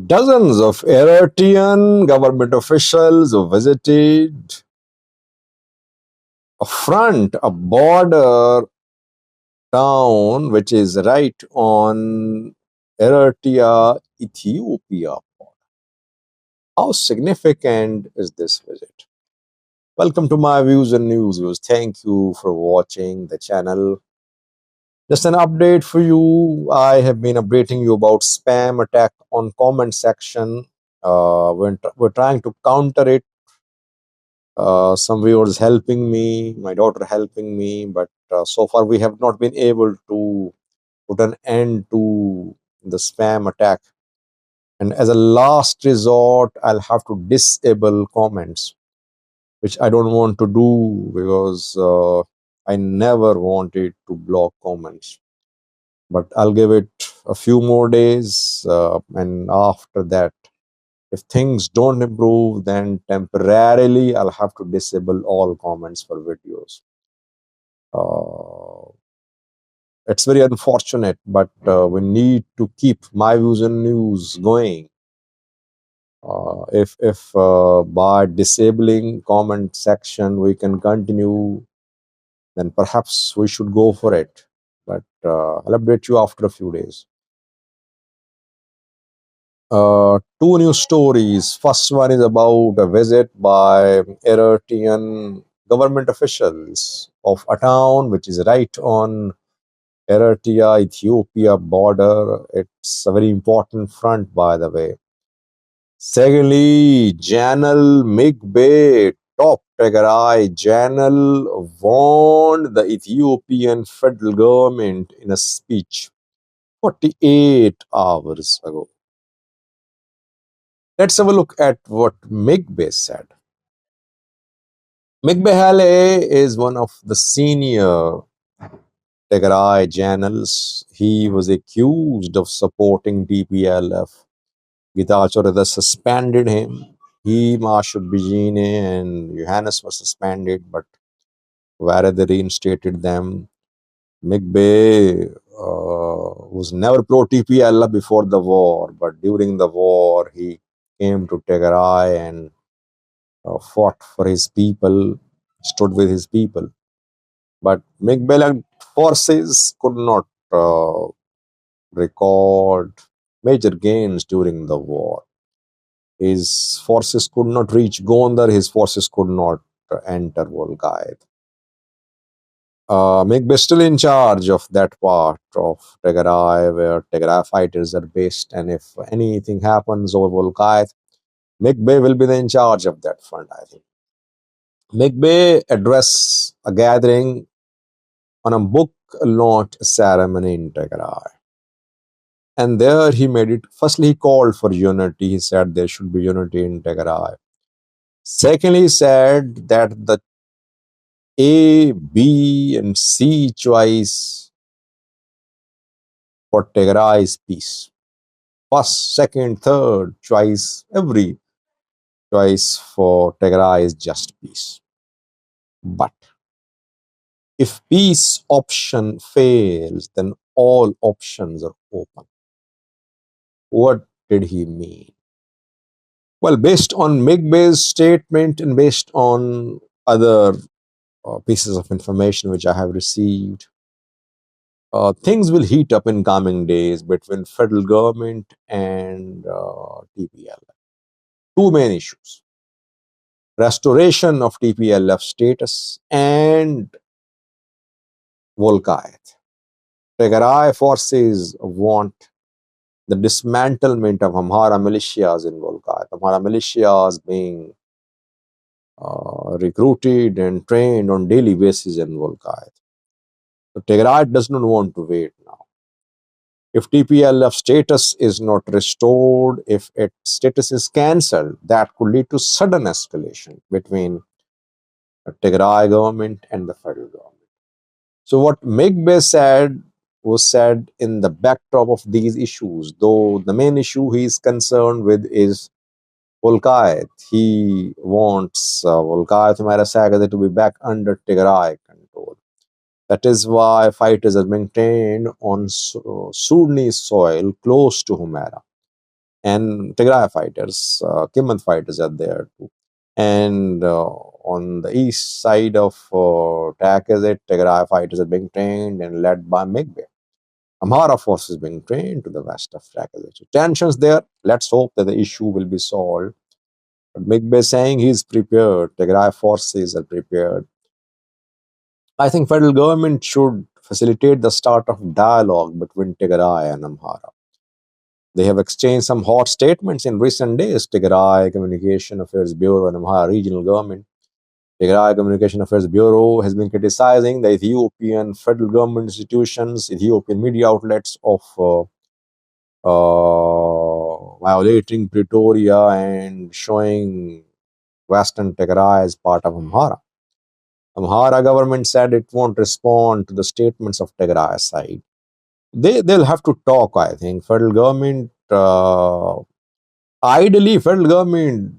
Dozens of Eratian government officials visited a border town which is right on Eritrea, Ethiopia. How significant is this visit? Welcome to my views and news. Thank you for watching the channel. Just an update for you. I have been updating you about spam attack on comment section. We're trying to counter it. Some viewers helping me, my daughter helping me, but so far we have not been able to put an end to the spam attack. And as a last resort, I'll have to disable comments, which I don't want to do because I never wanted to block comments. But I'll give it a few more days, and after that, if things don't improve, then temporarily I'll have to disable all comments for videos. Uh, it's very unfortunate, but we need to keep my views and news going. If by disabling comment section we can continue, then perhaps we should go for it. But I'll update you after a few days. Two new stories. First one is about a visit by Eratian government officials of a town which is right on Eritrea, Ethiopia border. It's a very important front, by the way. Secondly, General Migbe, top Tigray general, warned the Ethiopian federal government in a speech 48 hours ago. Let's have a look at what Migbe said. Migbe Haile is one of the senior Tigray generals. He was accused of supporting TPLF. Gitachore suspended him. He, Mashud Bijine, and Johannes were suspended, but where they reinstated them. Migbe was never pro TPLF before the war, but during the war, he came to Tigray and fought for his people, stood with his people. But Migbe forces could not record major gains during the war. His forces could not reach Gondar, his forces could not enter Volgayat. Migbe is still in charge of that part of Tigray where Tigray fighters are based, and if anything happens over Volgayat, Migbe will be in charge of that front, I think. Migbe addressed a gathering on a book launch ceremony in Tigray. And there he made it. Firstly, he called for unity. He said there should be unity in Tigray. Secondly, he said that the A, B, and C choice for Tigray is peace. First, second, third choice, every choice for Tigray is just peace. But if peace option fails, then all options are open. What did he mean? Well, based on Migbe's statement and based on other pieces of information which I have received, things will heat up in coming days between federal government and TPLF. Two main issues: restoration of TPLF status and Volkayat. Tigray forces want the dismantlement of Amhara militias in Volkayat. Amhara militias being recruited and trained on daily basis in Volkayat. So Tigray does not want to wait now. If TPLF status is not restored, if its status is cancelled, that could lead to sudden escalation between the Tigray government and the federal government. So what Migbe said was said in the backdrop of these issues, though the main issue he is concerned with is Volkayat. He wants Volkayat Humayra to be back under Tigray control. That is why fighters are maintained on Sudanese soil close to Humayra. and Tigray fighters, Kimon fighters are there too. And on the east side of Takazet, Tigray fighters are being trained and led by Migbe. Amhara forces being trained to the west of Takazet. So tensions there. Let's hope that the issue will be solved. But Migbe is saying he's prepared. Tigray forces are prepared. I think federal government should facilitate the start of dialogue between Tigray and Amhara. They have exchanged some hot statements in recent days. Tigray Communication Affairs Bureau and Amhara regional government. Tigray Communication Affairs Bureau has been criticizing the Ethiopian federal government institutions, Ethiopian media outlets of violating Pretoria and showing Western Tigray as part of Amhara. Amhara government said it won't respond to the statements of Tigray side. They'll have to talk, I think. Federal government, ideally, federal government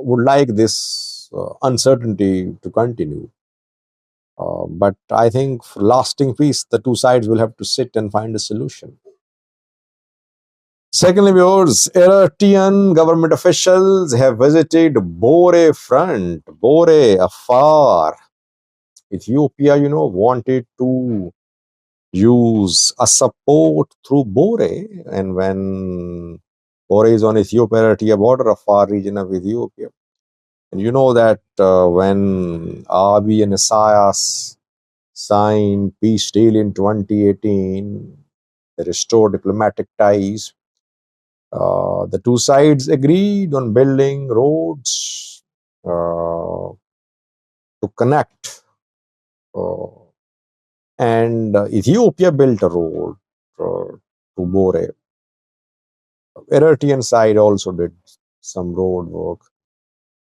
would like this uncertainty to continue. But I think for lasting peace, the two sides will have to sit and find a solution. Secondly, viewers, Eratian government officials have visited Bure front. Bure, Afar. Ethiopia, wanted to use a support through Bure. And when Bure is on Ethiopia-Eritrea border, a far region of Ethiopia. And you know that when Abiy and Isaias signed peace deal in 2018, they restored diplomatic ties. The two sides agreed on building roads to connect. And Ethiopia built a road to Bore. Eratian side also did some road work.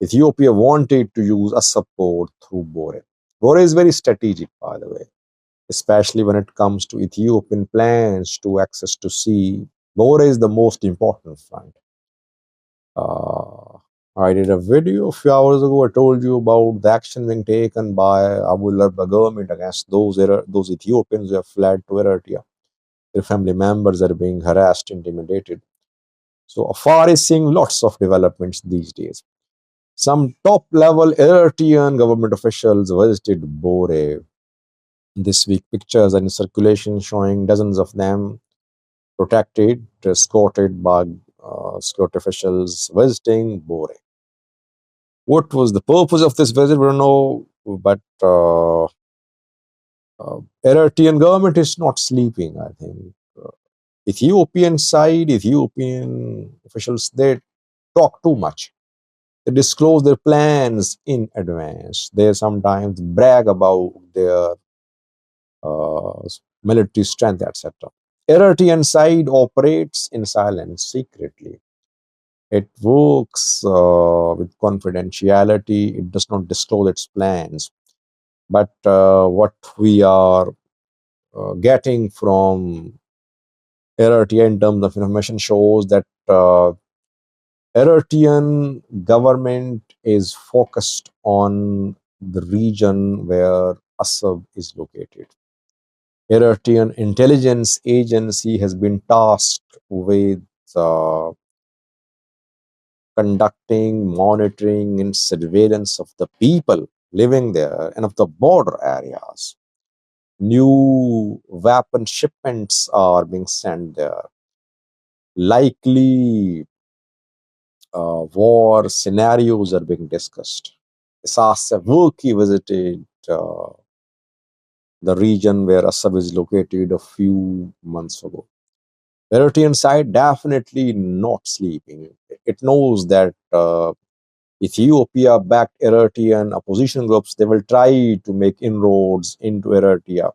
Ethiopia wanted to use a support through Bore. Bore is very strategic, by the way, especially when it comes to Ethiopian plans to access to sea. Bore is the most important front. I did a video a few hours ago. I told you about the action being taken by Abu Larba government against those Ethiopians who have fled to Eritrea. Their family members are being harassed, intimidated. So Afar is seeing lots of developments these days. Some top-level Eratian government officials visited Bore this week. Pictures are in circulation showing dozens of them protected, escorted by security officials visiting Bore. What was the purpose of this visit? We don't know, but Eritrean government is not sleeping, I think. Ethiopian side, Ethiopian officials, they talk too much. They disclose their plans in advance. They sometimes brag about their military strength, etc. Eritrean side operates in silence, secretly. It works with confidentiality. It does not disclose its plans. But what we are getting from Eritrea in terms of information shows that Eritrean government is focused on the region where Assab is located. Eritrean intelligence agency has been tasked with conducting, monitoring, and surveillance of the people living there and of the border areas. New weapon shipments are being sent there. Likely war scenarios are being discussed. Isaias Afwerki visited the region where Assab is located a few months ago. Eritrean side definitely not sleeping. It knows that Ethiopia-backed Eritrean opposition groups, they will try to make inroads into Eritrea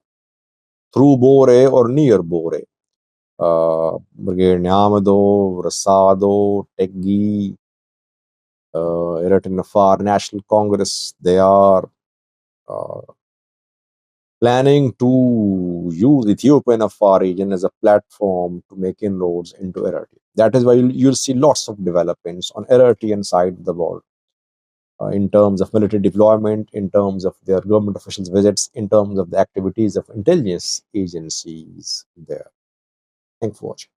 through Bore or near Bore. Brigade Nyamado, Rasado, Teggi, Eritrean Afar National Congress, they are planning to use Ethiopian Afar region as a platform to make inroads into Eritrea. That is why you'll see lots of developments on Eritrean side of the world. In terms of military deployment, in terms of their government officials' visits, in terms of the activities of intelligence agencies there. Thanks for watching.